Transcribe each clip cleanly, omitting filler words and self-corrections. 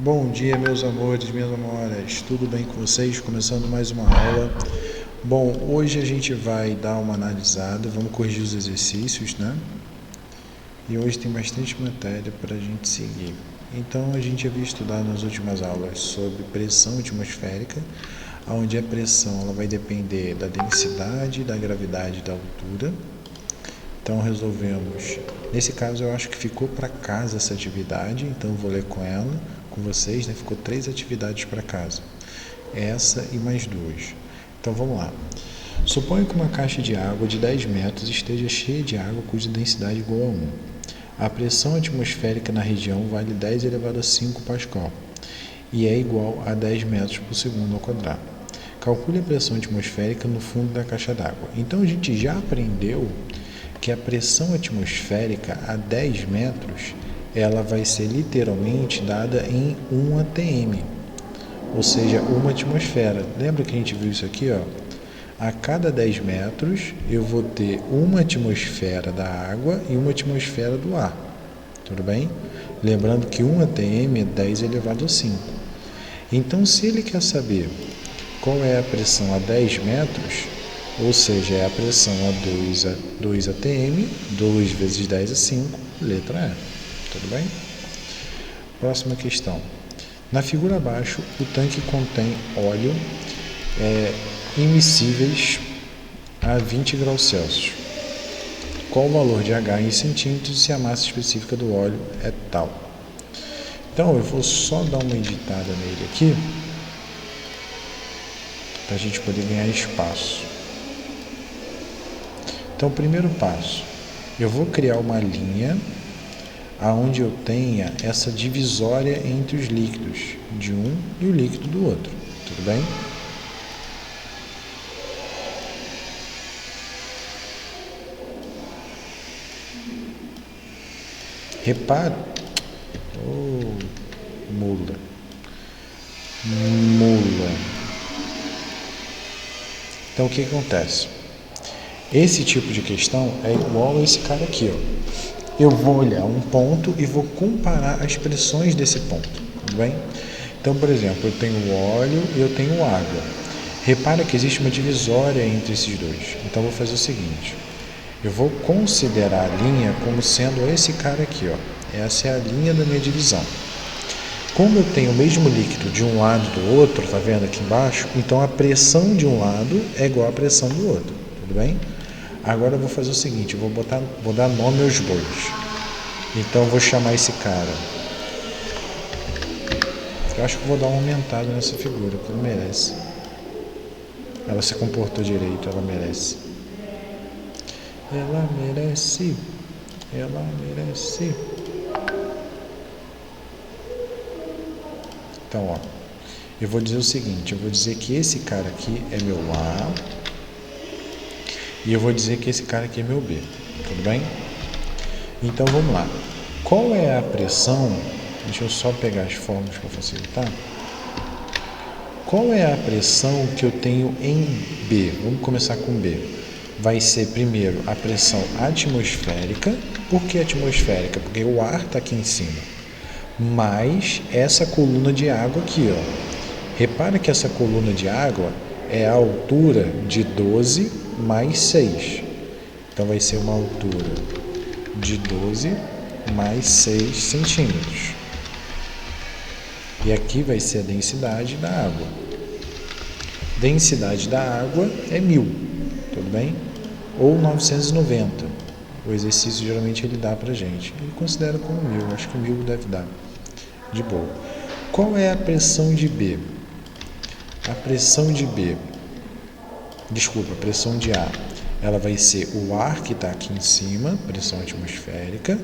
Bom dia, meus amores, minhas amoras, tudo bem com vocês? Começando mais uma aula. Bom, hoje a gente vai dar uma analisada, vamos corrigir os exercícios, né? E hoje tem bastante matéria para a gente seguir. Então, a gente havia estudado nas últimas aulas sobre pressão atmosférica, onde a pressão ela vai depender da densidade, da gravidade e da altura. Então, resolvemos. Nesse caso, eu acho que ficou para casa essa atividade, então eu vou ler com ela, com vocês, né? Ficou 3 atividades para casa. Essa e mais 2. Então, vamos lá. Suponha que uma caixa de água de 10 metros esteja cheia de água cuja densidade é igual a 1. A pressão atmosférica na região vale 10 elevado a 5 Pascal e é igual a 10 metros por segundo ao quadrado. Calcule a pressão atmosférica no fundo da caixa d'água. Então, a gente já aprendeu que a pressão atmosférica a 10 metros ela vai ser literalmente dada em 1 atm, ou seja, uma atmosfera. Lembra que a gente viu isso aqui? Ó? A cada 10 metros eu vou ter uma atmosfera da água e uma atmosfera do ar. Tudo bem? Lembrando que 1 atm é 10 elevado a 5. Então, se ele quer saber qual é a pressão a 10 metros, ou seja, é a pressão a 2 atm, 2 vezes 10 é 5, letra E. Tudo bem? Próxima questão. Na figura abaixo, o tanque contém óleo immiscíveis a 20 graus Celsius. Qual o valor de H em centímetros se a massa específica do óleo é tal? Então, eu vou só dar uma editada nele aqui, para a gente poder ganhar espaço. Então, primeiro passo, eu vou criar uma linha aonde eu tenha essa divisória entre os líquidos de um e o líquido do outro, tudo bem? Repare, mula. Então, o que acontece? Esse tipo de questão é igual a esse cara aqui, ó. Eu vou olhar um ponto e vou comparar as pressões desse ponto, tudo bem? Então, por exemplo, eu tenho óleo e eu tenho água. Repara que existe uma divisória entre esses dois. Então, eu vou fazer o seguinte. Eu vou considerar a linha como sendo esse cara aqui, ó. Essa é a linha da minha divisão. Como eu tenho o mesmo líquido de um lado e do outro, tá vendo aqui embaixo? Então, a pressão de um lado é igual à pressão do outro, tudo bem? Agora eu vou fazer o seguinte, eu vou dar nome aos bois. Então eu vou chamar esse cara. Eu acho que vou dar uma aumentada nessa figura, porque ela merece. Ela se comportou direito, ela merece. Ela merece. Ela merece. Então, ó. Eu vou dizer o seguinte, eu vou dizer que esse cara aqui é meu A. E eu vou dizer que esse cara aqui é meu B, tudo bem? Então vamos lá. Qual é a pressão? Deixa eu só pegar as fórmulas para facilitar. Qual é a pressão que eu tenho em B? Vamos começar com B. Vai ser primeiro a pressão atmosférica. Por que atmosférica? Porque o ar está aqui em cima. Mais essa coluna de água aqui, ó. Repara que essa coluna de água é a altura de 12 mais 6. Então, vai ser uma altura de 12 mais 6 centímetros. E aqui vai ser a densidade da água. Densidade da água é 1000, tudo bem? Ou 990. O exercício geralmente ele dá pra gente. Ele considera como 1000, acho que 1000 deve dar. De boa. Qual é a pressão de B? A pressão de B, desculpa, a pressão de A, ela vai ser o ar que está aqui em cima, pressão atmosférica,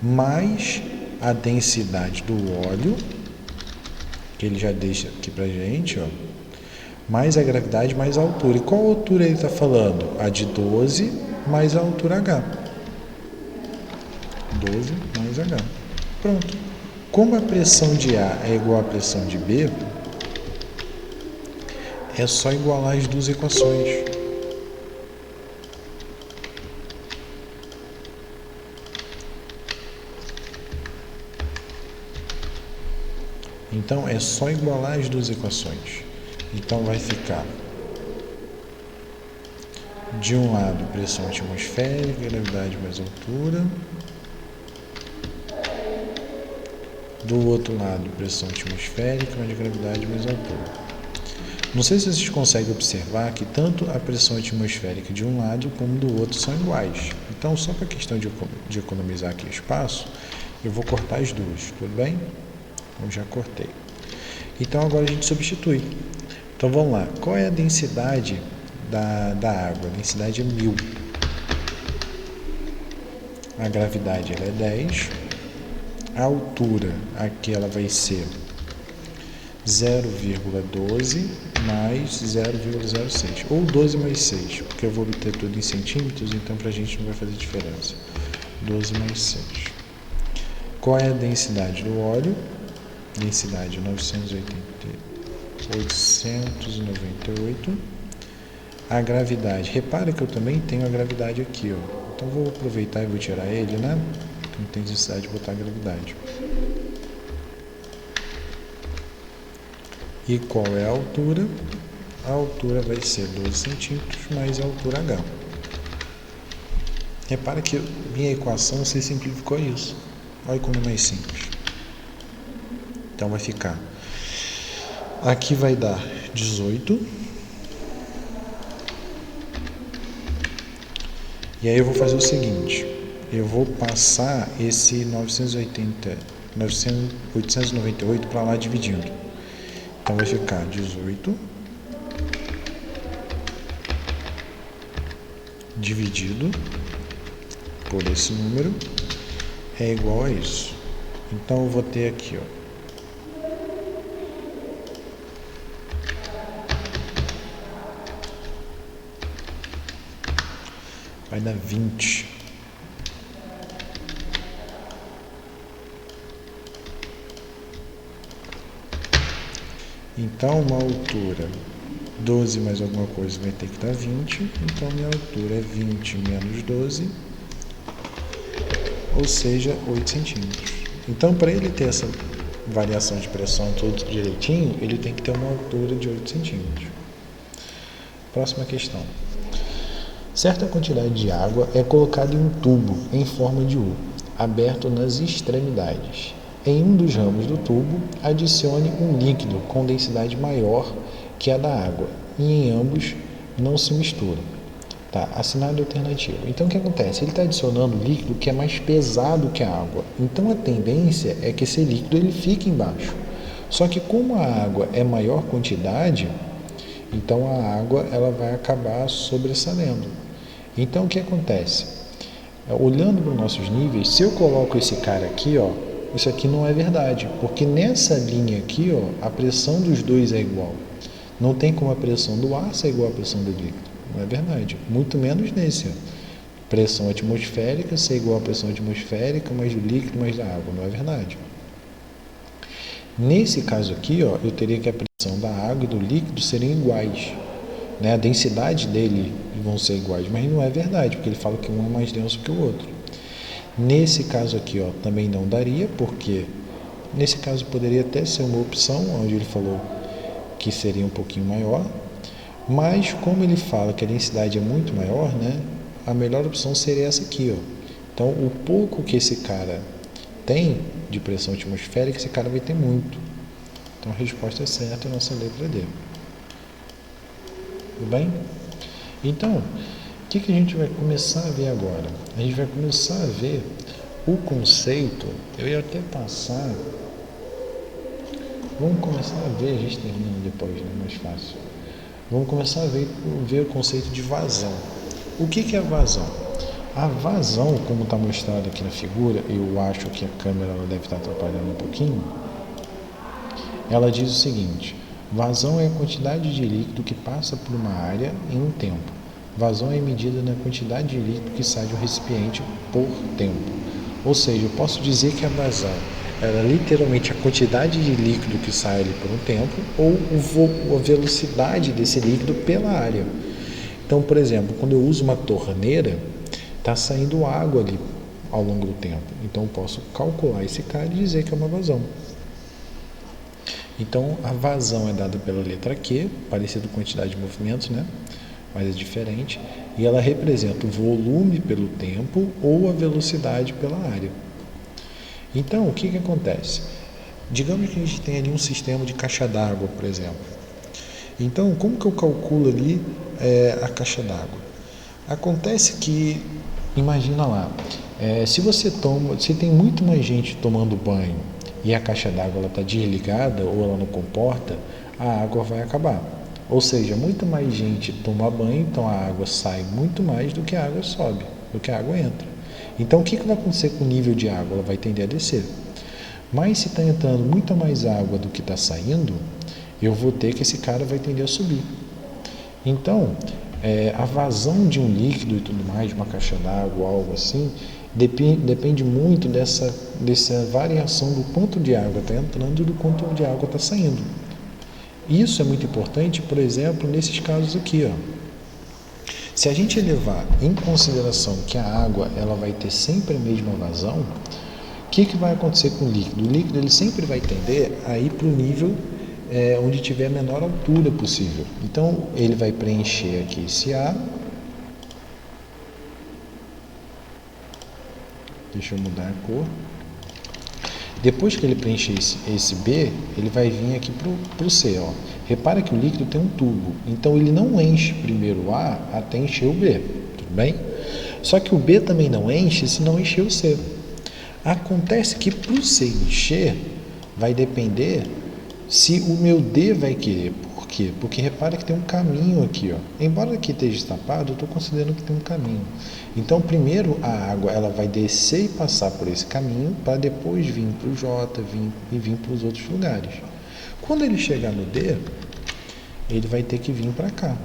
mais a densidade do óleo, que ele já deixa aqui pra gente, ó, mais a gravidade, mais a altura. E qual altura ele está falando? A de 12 mais a altura H. 12 mais H. Pronto. Como a pressão de A é igual à pressão de B, é só igualar as duas equações. Então, é só igualar as duas equações. Então, vai ficar, de um lado, pressão atmosférica, gravidade mais altura. Do outro lado, pressão atmosférica, mais gravidade mais altura. Não sei se vocês conseguem observar que tanto a pressão atmosférica de um lado como do outro são iguais. Então, só para a questão de economizar aqui espaço, eu vou cortar as duas, tudo bem? Eu já cortei. Então, agora a gente substitui. Então, vamos lá. Qual é a densidade da água? A densidade é 1000. A gravidade ela é 10. A altura, aqui ela vai ser 0,12 mais 0,06, ou 12 mais 6, porque eu vou obter tudo em centímetros, então para a gente não vai fazer diferença. 12 mais 6. Qual é a densidade do óleo? Densidade 898. A gravidade, repara que eu também tenho a gravidade aqui, ó. Então vou aproveitar e vou tirar ele, né? Não tem necessidade de botar a gravidade. E qual é a altura? A altura vai ser 12 centímetros mais a altura H. Repara que minha equação se simplificou isso. Olha como é mais simples. Então vai ficar. Aqui vai dar 18. E aí eu vou fazer o seguinte. Eu vou passar esse 898 para lá dividindo. Então vai ficar 18 dividido por esse número é igual a isso. Então eu vou ter aqui, ó, vai dar 20. Então, uma altura 12 mais alguma coisa vai ter que dar 20. Então, minha altura é 20 menos 12, ou seja, 8 centímetros. Então, para ele ter essa variação de pressão tudo direitinho, ele tem que ter uma altura de 8 centímetros. Próxima questão. Certa quantidade de água é colocada em um tubo em forma de U, aberto nas extremidades. Em um dos ramos do tubo, adicione um líquido com densidade maior que a da água, e em ambos não se misturam. Tá, assinado alternativo. Então, o que acontece? Ele está adicionando líquido que é mais pesado que a água. Então, a tendência é que esse líquido ele fique embaixo. Só que como a água é maior quantidade, então a água ela vai acabar sobressalendo. Então, o que acontece? Olhando para os nossos níveis, se eu coloco esse cara aqui, ó, isso aqui não é verdade, porque nessa linha aqui, ó, a pressão dos dois é igual. Não tem como a pressão do ar ser igual à pressão do líquido. Não é verdade. Muito menos nesse, ó. Pressão atmosférica ser igual à pressão atmosférica, mais do líquido, mais da água. Não é verdade. Nesse caso aqui, ó, eu teria que a pressão da água e do líquido serem iguais. Né? A densidade dele vão ser iguais, mas não é verdade, porque ele fala que um é mais denso que o outro. Nesse caso aqui, ó, também não daria, porque nesse caso poderia até ser uma opção, onde ele falou que seria um pouquinho maior, mas como ele fala que a densidade é muito maior, né, a melhor opção seria essa aqui, ó. Então, o pouco que esse cara tem de pressão atmosférica, esse cara vai ter muito. Então, a resposta é certa, a nossa letra D. Tudo bem? Então, o que a gente vai começar a ver agora? A gente vai começar a ver o conceito. Eu ia até passar. Vamos começar a ver, a gente termina depois, né? Mais fácil. Vamos começar a ver o conceito de vazão. O que é vazão? A vazão, como está mostrado aqui na figura, eu acho que a câmera ela deve estar atrapalhando um pouquinho. Ela diz o seguinte: vazão é a quantidade de líquido que passa por uma área em um tempo. Vazão é medida na quantidade de líquido que sai de um recipiente por tempo. Ou seja, eu posso dizer que a vazão é literalmente a quantidade de líquido que sai ali por um tempo ou a velocidade desse líquido pela área. Então, por exemplo, quando eu uso uma torneira, está saindo água ali ao longo do tempo. Então, eu posso calcular esse cara e dizer que é uma vazão. Então, a vazão é dada pela letra Q, parecido com a quantidade de movimentos, né? Mas é diferente, e ela representa o volume pelo tempo ou a velocidade pela área. Então, o que acontece? Digamos que a gente tem ali um sistema de caixa d'água, por exemplo. Então, como que eu calculo ali a caixa d'água? Acontece que, imagina lá, se tem muito mais gente tomando banho e a caixa d'água está desligada ou ela não comporta, a água vai acabar. Ou seja, muito mais gente toma banho, então a água sai muito mais do que a água sobe, do que a água entra. Então, o que vai acontecer com o nível de água? Ela vai tender a descer. Mas se está entrando muita mais água do que está saindo, eu vou ter que esse cara vai tender a subir. Então, a vazão de um líquido e tudo mais, de uma caixa d'água, algo assim, depende muito dessa variação do quanto de água está entrando e do quanto de água está saindo. Isso é muito importante, por exemplo, nesses casos aqui, ó. Se a gente levar em consideração que a água ela vai ter sempre a mesma vazão, o que vai acontecer com o líquido? O líquido ele sempre vai tender a ir para o nível onde tiver a menor altura possível. Então, ele vai preencher aqui esse A. Deixa eu mudar a cor. Depois que ele preencher esse B, ele vai vir aqui para o C. Ó. Repara que o líquido tem um tubo, então ele não enche primeiro o A até encher o B, tudo bem? Só que o B também não enche se não encher o C. Acontece que para o C encher, vai depender se o meu D vai querer. Por quê? Porque repara que tem um caminho aqui, ó. Embora aqui esteja tapado, eu estou considerando que tem um caminho. Então, primeiro a água ela vai descer e passar por esse caminho para depois vir para o J vir para os outros lugares. Quando ele chegar no D, ele vai ter que vir para cá.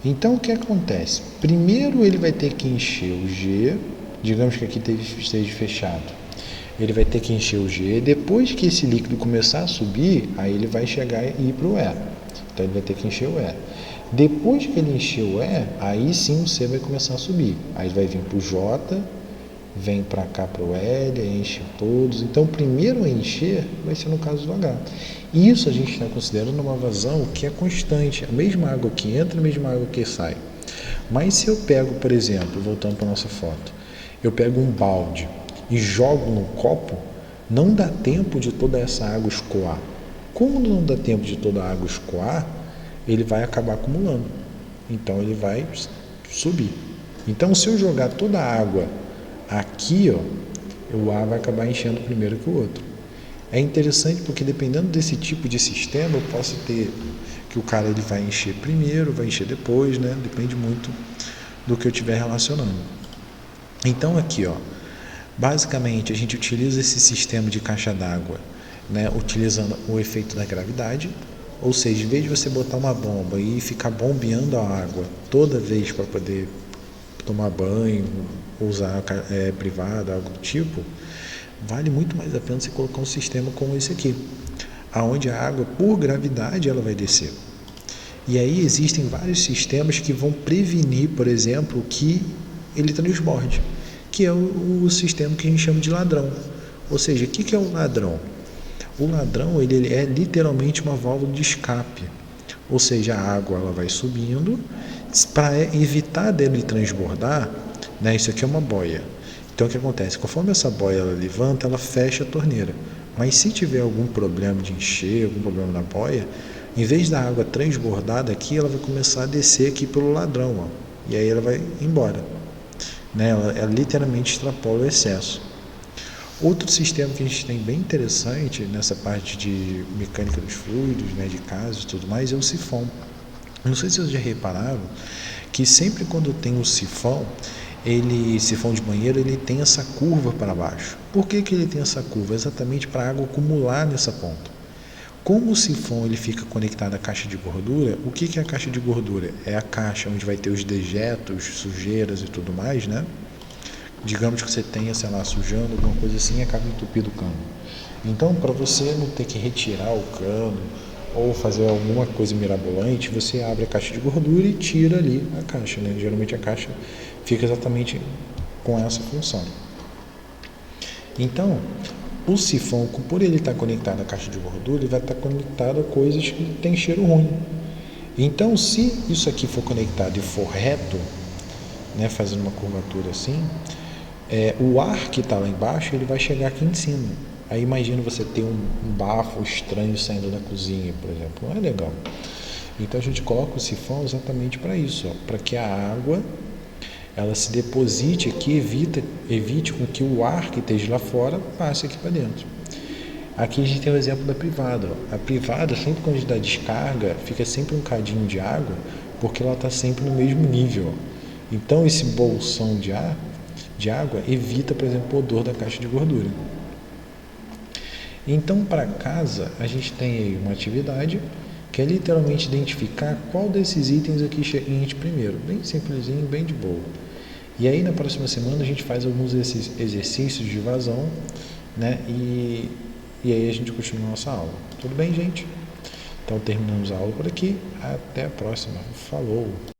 Então, o que acontece? Primeiro ele vai ter que encher o G, digamos que aqui esteja fechado. Ele vai ter que encher o G, depois que esse líquido começar a subir, aí ele vai chegar e ir para o E. Então ele vai ter que encher o E. Depois que ele encher o E, aí sim o C vai começar a subir. Aí vai vir para o J, vem para cá para o L, enche todos. Então o primeiro a encher vai ser no caso do H. Isso a gente está considerando uma vazão que é constante. A mesma água que entra, a mesma água que sai. Mas se eu pego, por exemplo, voltando para a nossa foto, eu pego um balde e jogo no copo, não dá tempo de toda essa água escoar. Como não dá tempo de toda a água escoar, ele vai acabar acumulando. Então ele vai subir. Então se eu jogar toda a água aqui, ó, o A vai acabar enchendo primeiro que o outro. É interessante porque dependendo desse tipo de sistema, eu posso ter que o cara ele vai encher primeiro, vai encher depois, né? Depende muito do que eu estiver relacionando. Então aqui, ó, basicamente, a gente utiliza esse sistema de caixa d'água, né, utilizando o efeito da gravidade, ou seja, em vez de você botar uma bomba e ficar bombeando a água toda vez para poder tomar banho, usar privada, algo do tipo, vale muito mais a pena você colocar um sistema como esse aqui, aonde a água, por gravidade, ela vai descer. E aí existem vários sistemas que vão prevenir, por exemplo, que ele transborde, que é o sistema que a gente chama de ladrão. Ou seja, o que é o ladrão? O ladrão ele é literalmente uma válvula de escape. Ou seja, a água ela vai subindo, para evitar dele transbordar, né, isso aqui é uma boia. Então o que acontece? Conforme essa boia ela levanta, ela fecha a torneira. Mas se tiver algum problema de encher, algum problema na boia, em vez da água transbordar daqui, ela vai começar a descer aqui pelo ladrão, ó, e aí ela vai embora. Né? Ela literalmente extrapola o excesso. Outro sistema que a gente tem bem interessante nessa parte de mecânica dos fluidos, né, de casos e tudo mais, é o sifão. Não sei se vocês já repararam que sempre quando tem o sifão, sifão de banheiro, ele tem essa curva para baixo. Por que ele tem essa curva? Exatamente para a água acumular nessa ponta. Como o sifão ele fica conectado à caixa de gordura, o que é a caixa de gordura? É a caixa onde vai ter os dejetos, sujeiras e tudo mais, né? Digamos que você tenha, sei lá, sujando, alguma coisa assim, e acaba entupindo o cano. Então, para você não ter que retirar o cano ou fazer alguma coisa mirabolante, você abre a caixa de gordura e tira ali a caixa, né? Geralmente a caixa fica exatamente com essa função. Então, O sifão, por ele estar conectado à caixa de gordura, ele vai estar conectado a coisas que têm cheiro ruim. Então, se isso aqui for conectado e for reto, né, fazendo uma curvatura assim, o ar que está lá embaixo, ele vai chegar aqui em cima. Aí imagina você ter um bafo estranho saindo da cozinha, por exemplo. Não é legal. Então a gente coloca o sifão exatamente para isso, para que a água ela se deposite aqui, evite com que o ar que esteja lá fora passe aqui para dentro. Aqui a gente tem o exemplo da privada. A privada, sempre quando a gente dá descarga, fica sempre um cadinho de água, porque ela está sempre no mesmo nível. Então esse bolsão de água evita, por exemplo, o odor da caixa de gordura. Então, para casa, a gente tem aí uma atividade que é literalmente identificar qual desses itens aqui enche primeiro. Bem simplesinho, bem de boa. E aí, na próxima semana, a gente faz alguns exercícios de vazão, né? E aí a gente continua a nossa aula. Tudo bem, gente? Então, terminamos a aula por aqui. Até a próxima. Falou!